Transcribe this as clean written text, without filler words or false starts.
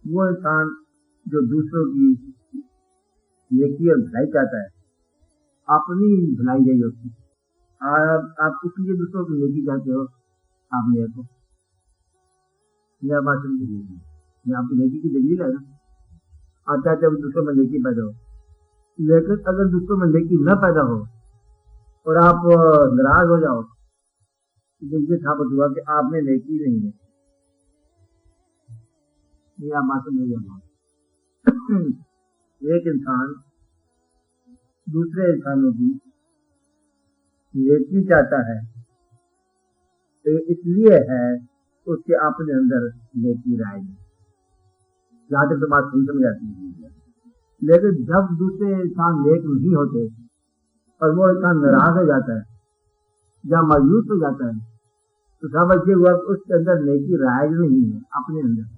वो इंसान जो दूसरों की नेकी और भलाई चाहता है, अपनी भलाई नहीं होती। आप इसलिए दूसरों की नेकी चाहते हो, आप मेरे को मेरा बात समझिए, मैं आपकी नेकी की डिग्री ला रहा आप चाहते हो दूसरों में नेकी पैदा हो, लेकिन अगर दूसरों में नेकी न पैदा हो और आप नाराज हो जाओ, तो ये साबित हुआ कि आप में नेकी नहीं है। मेरा बात समझिए, एक इंसान दूसरे इंसानों की नेकी चाहता है तो इसलिए है उसके अपने अंदर नेकी राय है। जहां तक तो बात सही समझ आती है। लेकिन जब दूसरे इंसान नेक नहीं होते और वो इंसान नाराज हो जाता है या मायूस हो जाता है, तो समझिए हुआ उसके अंदर नेकी राय नहीं है अपने अंदर।